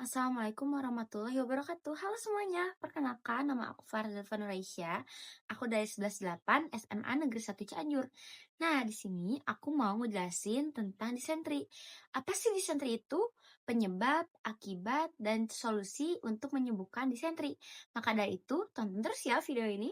Assalamualaikum warahmatullahi wabarakatuh. Halo semuanya, perkenalkan nama aku Farza Fanuraisya. Aku dari 118 SMA Negeri 1 Cianjur. Nah, di sini aku mau ngejelasin tentang disentri. Apa sih disentri itu? Penyebab, akibat, dan solusi untuk menyembuhkan disentri. Maka dari itu, tonton terus ya video ini.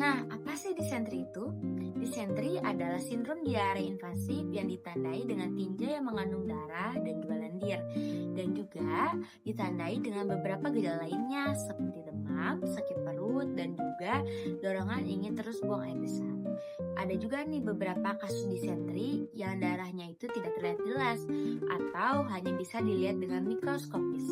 Nah, apa sih disentri itu? Disentri adalah sindrom diare invasif yang ditandai dengan tinja yang mengandung darah dan juga lendir. Dan juga ditandai dengan beberapa gejala lainnya seperti demam, sakit perut, dan juga dorongan ingin terus buang air besar. Ada juga nih beberapa kasus disentri yang darahnya itu tidak terlihat jelas atau hanya bisa dilihat dengan mikroskopis.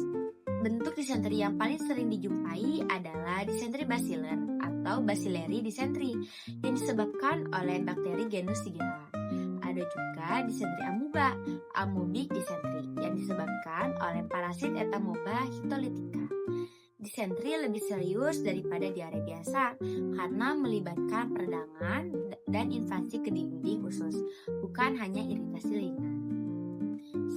Bentuk disentri yang paling sering dijumpai adalah disentri basiler atau basileri disentri yang disebabkan oleh bakteri genus Shigella. Ada juga disentri amuba, amoebic disentri yang disebabkan oleh parasit Entamoeba histolytica. Disentri lebih serius daripada diare biasa karena melibatkan peradangan dan invasi ke dinding usus, bukan hanya iritasi ringan.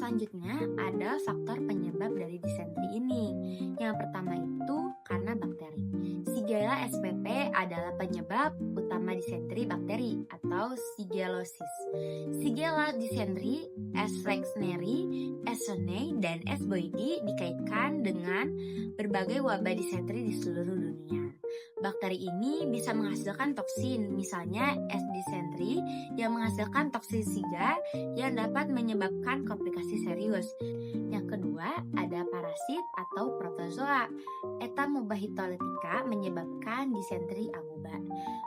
Selanjutnya ada faktor penyebab dari disentri ini. Yang pertama itu karena bakteri. Shigella spp adalah penyebab utama disentri bakteri atau Shigellosis. Shigella dysentery, S. flexneri, S. sonei, dan S. boydii dikaitkan dengan berbagai wabah disentri di seluruh dunia. Bakteri ini bisa menghasilkan toksin, misalnya S. dysentery yang menghasilkan toksin Shiga yang dapat menyebabkan komplikasi serius. Yang kedua, ada parasit atau protozoa. Entamoeba histolytica menyebabkan disentri amuba.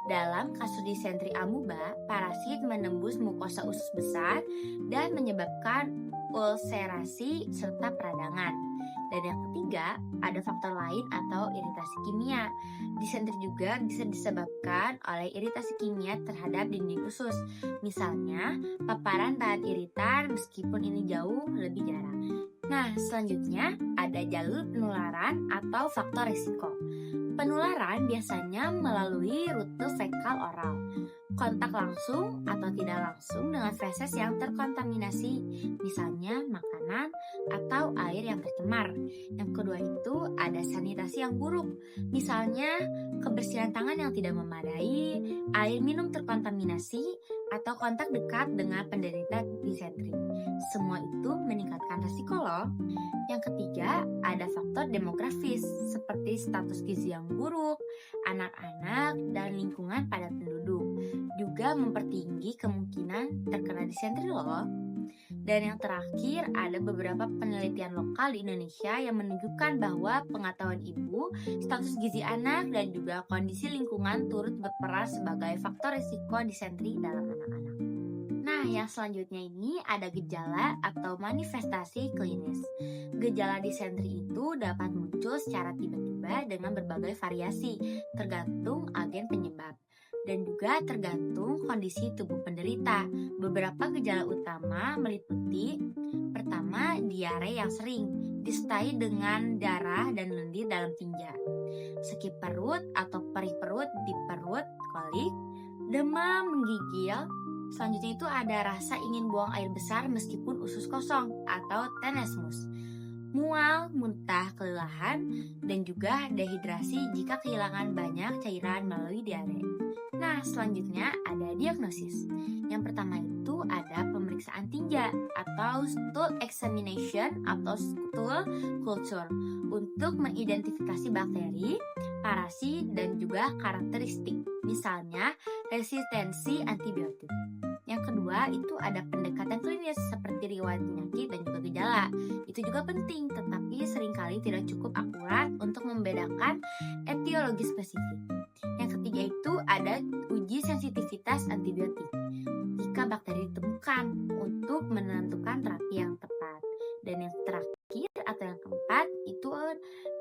Dalam kasus disentri amuba, parasit menembus mukosa usus besar dan menyebabkan ulserasi serta peradangan. Dan yang ketiga, ada faktor lain atau iritasi kimia. Disentri juga bisa disebabkan oleh iritasi kimia terhadap dinding usus. Misalnya, paparan tahan iritan meskipun ini jauh lebih jarang. Nah, selanjutnya ada jalur penularan atau faktor risiko. Penularan biasanya melalui rute fekal oral, kontak langsung atau tidak langsung dengan feses yang terkontaminasi, misalnya makanan atau air yang tercemar. Yang kedua itu ada sanitasi yang buruk, misalnya kebersihan tangan yang tidak memadai, air minum terkontaminasi, atau kontak dekat dengan penderita disentri. Semua itu meningkatkan resiko loh. Yang ketiga, ada faktor demografis seperti status gizi yang buruk, anak-anak, dan lingkungan padat penduduk. Juga mempertinggi kemungkinan terkena disentri loh. Dan yang terakhir, ada beberapa penelitian lokal di Indonesia yang menunjukkan bahwa pengetahuan ibu, status gizi anak, dan juga kondisi lingkungan turut berperan sebagai faktor risiko disentri dalam anak-anak. Nah, yang selanjutnya ini ada gejala atau manifestasi klinis. Gejala disentri itu dapat muncul secara tiba-tiba dengan berbagai variasi, tergantung agen penyebab dan juga tergantung kondisi tubuh penderita. Beberapa gejala utama meliputi: pertama, diare yang sering, disertai dengan darah dan lendir dalam tinja, sakit perut atau perih perut di perut, kolik, demam, menggigil. Selanjutnya itu ada rasa ingin buang air besar meskipun usus kosong atau tenesmus, mual, muntah, kelelahan, dan juga dehidrasi jika kehilangan banyak cairan melalui diare. Nah, selanjutnya ada diagnosis. Yang pertama itu ada pemeriksaan tinja atau stool examination atau stool culture untuk mengidentifikasi bakteri, parasit, dan juga karakteristik, misalnya resistensi antibiotik. Yang kedua itu ada pendekatan klinis seperti riwayat penyakit dan juga gejala. Itu juga penting, tetapi seringkali tidak cukup akurat untuk membedakan etiologi spesifik. Yang ketiga itu ada uji sensitivitas antibiotik jika bakteri ditemukan untuk menentukan terapi yang tepat. Dan yang terakhir atau yang keempat itu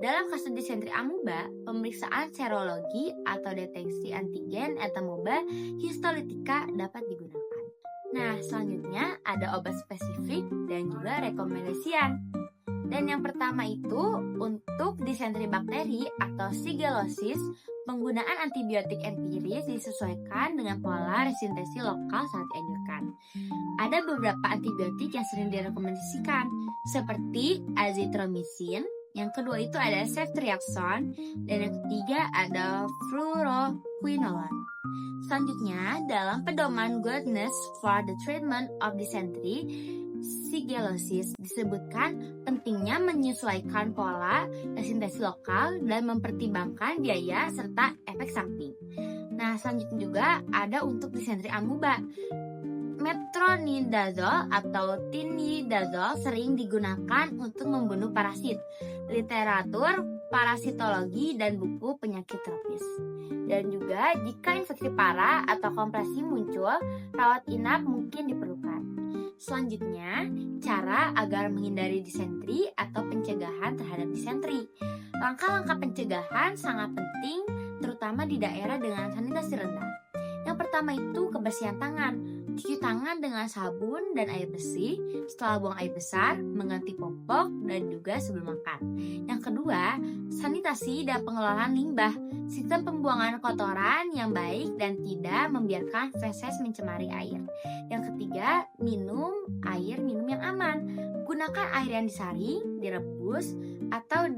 dalam kasus disentri amuba, pemeriksaan serologi atau deteksi antigen Entamoeba histolytica dapat digunakan. Nah, selanjutnya ada obat spesifik dan juga rekomendasian. Dan yang pertama itu untuk disentri bakteri atau Shigellosis, penggunaan antibiotik empiris disesuaikan dengan pola resistenssi lokal saat dianjurkan. Ada beberapa antibiotik yang sering direkomendasikan seperti azithromycin, yang kedua itu ada ceftriaxone, dan yang ketiga ada fluoroquinolone. Selanjutnya, dalam pedoman Guidance for the Treatment of Dysentery Shigellosis disebutkan pentingnya menyesuaikan pola resistenssi lokal dan mempertimbangkan biaya serta efek samping. Nah, selanjutnya juga ada untuk disentri amuba. Metronidazole atau tinidazole sering digunakan untuk membunuh parasit. Literatur parasitologi dan buku penyakit tropis. Dan juga jika infeksi parah atau kompresi muncul, rawat inap mungkin diperlukan. Selanjutnya, cara agar menghindari disentri atau pencegahan terhadap disentri. Langkah-langkah pencegahan sangat penting, terutama di daerah dengan sanitasi rendah. Yang pertama itu kebersihan tangan. Cuci tangan dengan sabun dan air bersih setelah buang air besar, mengganti popok, dan juga sebelum makan. Yang kedua, sanitasi dan pengelolaan limbah. Sistem pembuangan kotoran yang baik dan tidak membiarkan feses mencemari air. Yang ketiga, air minum yang aman. Gunakan air yang disaring, direbus, atau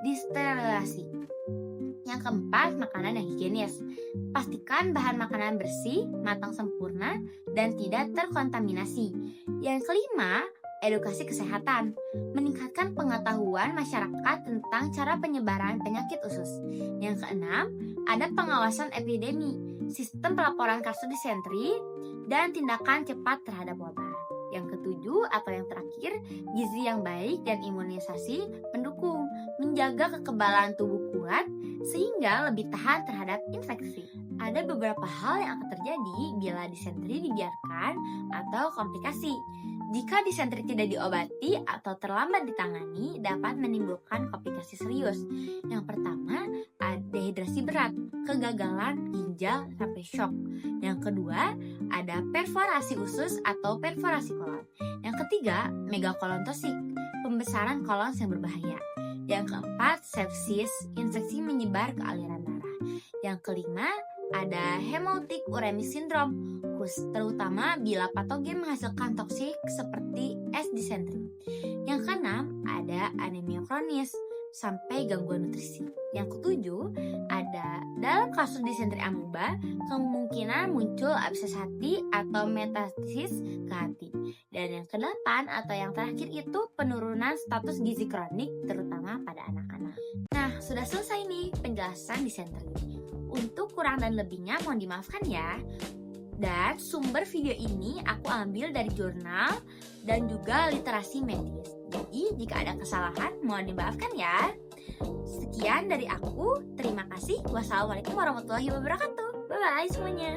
disterilisasi. Yang keempat, makanan yang higienis. Pastikan bahan makanan bersih, matang sempurna, dan tidak terkontaminasi. Yang kelima, edukasi kesehatan. Meningkatkan pengetahuan masyarakat tentang cara penyebaran penyakit usus. Yang keenam, ada pengawasan epidemi, sistem pelaporan kasus disentri, dan tindakan cepat terhadap wabah. Yang ketujuh atau yang terakhir, gizi yang baik dan imunisasi pendukung, menjaga kekebalan tubuh kuat sehingga lebih tahan terhadap infeksi. Ada beberapa hal yang akan terjadi bila disentri dibiarkan atau komplikasi. Jika disentri tidak diobati atau terlambat ditangani, dapat menimbulkan komplikasi serius. Yang pertama, ada dehidrasi berat, kegagalan ginjal sampai shock. Yang kedua, ada perforasi usus atau perforasi kolon. Yang ketiga, megakolontosis, pembesaran kolon yang berbahaya. Yang keempat, sepsis, infeksi menyebar ke aliran darah. Yang kelima, ada hemolytic uremic syndrome, terutama bila patogen menghasilkan toksik seperti S. dysentery. Yang keenam, ada anemia kronis sampai gangguan nutrisi. Yang ketujuh, ada dalam kasus disentri amuba, kemungkinan muncul abses hati atau metastasis ke hati. Dan yang kedelapan atau yang terakhir itu penurunan status gizi kronik terutama pada anak-anak. Nah, sudah selesai nih penjelasan disentri. Untuk kurang dan lebihnya mohon dimaafkan ya. Dan sumber video ini aku ambil dari jurnal dan juga literasi medis. Jadi jika ada kesalahan mohon dimaafkan ya. Sekian dari aku, terima kasih. Wassalamualaikum warahmatullahi wabarakatuh. Bye-bye semuanya.